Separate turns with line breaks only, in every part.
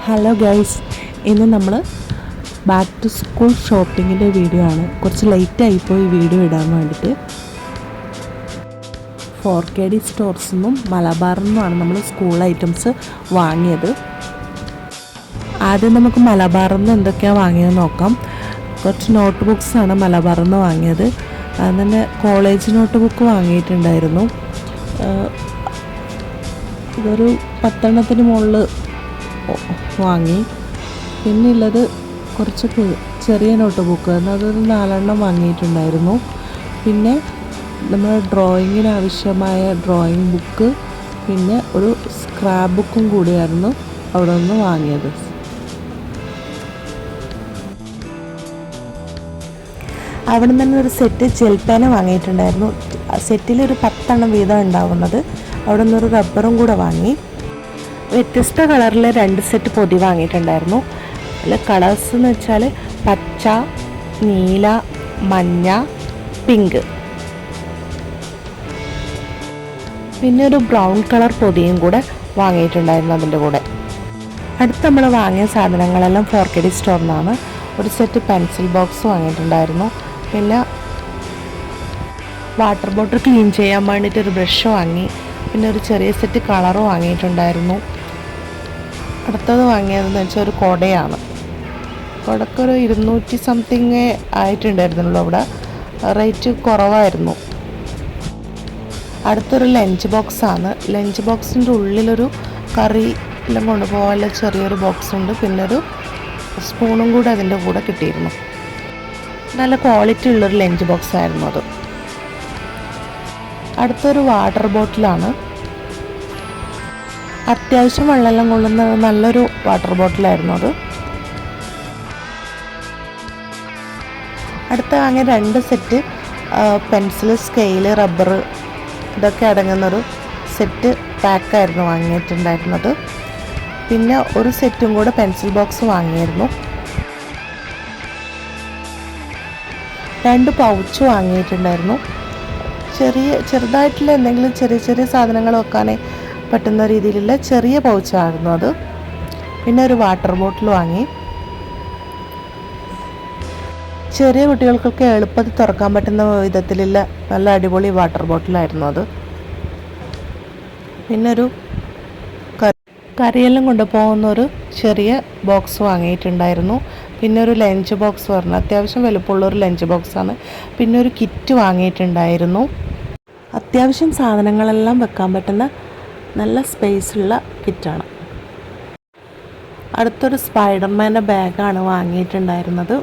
Hello guys, ഇന്ന് നമ്മൾ back to school ഷോപ്പിങ്ങിൻ്റെ video ആണ്. കുറച്ച് ലേറ്റായിപ്പോയി വീഡിയോ ഇടാൻ വേണ്ടിയിട്ട്. 4KD സ്റ്റോർസിൽ നിന്നും മലബാറിൽ നിന്നുമാണ് നമ്മൾ സ്കൂൾ ഐറ്റംസ് വാങ്ങിയത്. ആദ്യം നമുക്ക് മലബാറിൽ നിന്ന് എന്തൊക്കെയാണ് വാങ്ങിയത് നോക്കാം. കുറച്ച് നോട്ട് ബുക്സാണ് മലബാറിൽ നിന്ന് വാങ്ങിയത്. അതുതന്നെ കോളേജ് നോട്ട് ബുക്ക് വാങ്ങിയിട്ടുണ്ടായിരുന്നു. ഇതൊരു 10 മുകളിൽ വാങ്ങി. പിന്നെ ഉള്ളത് കുറച്ച് ചെറിയ നോട്ട് ബുക്ക്, അതൊരു 4 വാങ്ങിയിട്ടുണ്ടായിരുന്നു. പിന്നെ നമ്മൾ ഡ്രോയിങ്ങിന് ആവശ്യമായ ഡ്രോയിങ് ബുക്ക്, പിന്നെ ഒരു സ്ക്രാപ്പ് ബുക്കും കൂടിയായിരുന്നു അവിടെ നിന്ന് വാങ്ങിയത്. അവിടെ നിന്ന് തന്നെ ഒരു സെറ്റ് ജെൽ പേന വാങ്ങിയിട്ടുണ്ടായിരുന്നു. സെറ്റിൽ ഒരു 10 വീതം ഉണ്ടാവുന്നത്. അവിടെ നിന്നൊരു റബ്ബറും കൂടെ വാങ്ങി. വ്യത്യസ്ത കളറിലെ 2 സെറ്റ് പൊതി വാങ്ങിയിട്ടുണ്ടായിരുന്നു. അതിൽ കളേഴ്സ് എന്ന് വെച്ചാൽ പച്ച, നീല, മഞ്ഞ, പിങ്ക്. പിന്നെ ഒരു ബ്രൗൺ കളർ പൊതിയും കൂടെ വാങ്ങിയിട്ടുണ്ടായിരുന്നു അതിൻ്റെ കൂടെ. അടുത്ത് നമ്മൾ വാങ്ങിയ സാധനങ്ങളെല്ലാം 4KD സ്റ്റോറിൽ നിന്നാണ്. ഒരു സെറ്റ് പെൻസിൽ ബോക്സ് വാങ്ങിയിട്ടുണ്ടായിരുന്നു. പിന്നെ വാട്ടർ ബോട്ടിൽ ക്ലീൻ ചെയ്യാൻ വേണ്ടിയിട്ട് ഒരു ബ്രഷ് വാങ്ങി. പിന്നെ ഒരു ചെറിയ സെറ്റ് കളർ വാങ്ങിയിട്ടുണ്ടായിരുന്നു. അടുത്തത് വാങ്ങിയതെന്ന് വെച്ചാൽ ഒരു കുടയാണ്. കുടക്കൊരു 200 സംതിങ് ആയിട്ടുണ്ടായിരുന്നുള്ളൂ. അവിടെ റേറ്റ് കുറവായിരുന്നു. അടുത്തൊരു ലഞ്ച് ബോക്സാണ്. ലഞ്ച് ബോക്സിൻ്റെ ഉള്ളിലൊരു കറി എല്ലാം കൊണ്ടുപോകാനുള്ള ചെറിയൊരു ബോക്സ് ഉണ്ട്. പിന്നെ ഒരു സ്പൂണും കൂടെ അതിൻ്റെ കൂടെ കിട്ടിയിരുന്നു. നല്ല ക്വാളിറ്റി ഉള്ളൊരു ലഞ്ച് ബോക്സ് ആയിരുന്നു അത്. അടുത്തൊരു വാട്ടർ ബോട്ടിലാണ്. അത്യാവശ്യം വെള്ളമെല്ലാം കൊള്ളുന്ന നല്ലൊരു വാട്ടർ ബോട്ടിലായിരുന്നു അത്. അടുത്ത വാങ്ങിയ 2 സെറ്റ് പെൻസിൽ, സ്കെയില്, റബ്ബർ ഇതൊക്കെ അടങ്ങുന്നൊരു സെറ്റ് പാക്കായിരുന്നു വാങ്ങിയിട്ടുണ്ടായിരുന്നത്. പിന്നെ ഒരു സെറ്റും കൂടെ പെൻസിൽ ബോക്സ് വാങ്ങിയിരുന്നു. 2 പൗച്ച് വാങ്ങിയിട്ടുണ്ടായിരുന്നു. ചെറുതായിട്ടുള്ള എന്തെങ്കിലും ചെറിയ സാധനങ്ങൾ വെക്കാൻ പറ്റുന്ന രീതിയിലുള്ള ചെറിയ പൗച്ചായിരുന്നു അത്. പിന്നെ ഒരു വാട്ടർ ബോട്ടിൽ വാങ്ങി. ചെറിയ കുട്ടികൾക്കൊക്കെ എളുപ്പത്തിൽ തുറക്കാൻ പറ്റുന്ന വിധത്തിലുള്ള നല്ല അടിപൊളി വാട്ടർ ബോട്ടിലായിരുന്നു അത്. പിന്നെ ഒരു കറിയെല്ലാം കൊണ്ടുപോകുന്ന ഒരു ചെറിയ ബോക്സ് വാങ്ങിയിട്ടുണ്ടായിരുന്നു. പിന്നെ ഒരു ലഞ്ച് ബോക്സ് പറഞ്ഞു, അത്യാവശ്യം വലുപ്പമുള്ളൊരു ലഞ്ച് ബോക്സാണ്. പിന്നെ ഒരു കിറ്റ് വാങ്ങിയിട്ടുണ്ടായിരുന്നു. അത്യാവശ്യം സാധനങ്ങളെല്ലാം വെക്കാൻ പറ്റുന്ന നല്ല സ്പേസുള്ള കിറ്റാണ്. അടുത്തൊരു സ്പൈഡർമാൻ്റെ ബാഗാണ് വാങ്ങിയിട്ടുണ്ടായിരുന്നത്.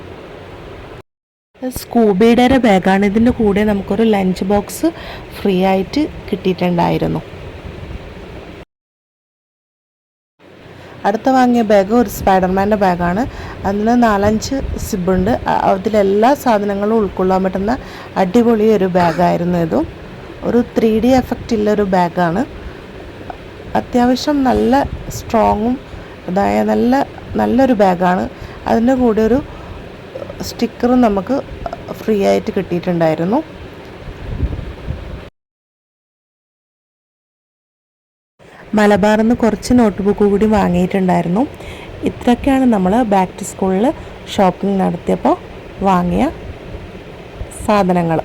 സ്കൂബിയുടെ ബാഗാണ്. ഇതിൻ്റെ കൂടെ നമുക്കൊരു ലഞ്ച് ബോക്സ് ഫ്രീ ആയിട്ട് കിട്ടിയിട്ടുണ്ടായിരുന്നു. അടുത്ത വാങ്ങിയ ബാഗ് ഒരു സ്പൈഡർമാൻ്റെ ബാഗാണ്. അതിന് 4-5 സിബുണ്ട്. അതിലെല്ലാ സാധനങ്ങളും ഉൾക്കൊള്ളാൻ പറ്റുന്ന അടിപൊളി ഒരു ബാഗായിരുന്നു ഇതും. ഒരു 3D എഫക്റ്റ് ഉള്ളൊരു ബാഗാണ്. അത്യാവശ്യം നല്ല സ്ട്രോങ്ങും അതായ നല്ലൊരു ബാഗാണ്. അതിൻ്റെ കൂടെ ഒരു സ്റ്റിക്കറും നമുക്ക് ഫ്രീ ആയിട്ട് കിട്ടിയിട്ടുണ്ടായിരുന്നു. മലബാറിൽ നിന്ന് കുറച്ച് നോട്ട് ബുക്ക് കൂടി വാങ്ങിയിട്ടുണ്ടായിരുന്നു. ഇത്രയൊക്കെയാണ് നമ്മൾ ബാക്ക് ടു സ്കൂളിൽ ഷോപ്പിംഗ് നടത്തിയപ്പോൾ വാങ്ങിയ സാധനങ്ങൾ.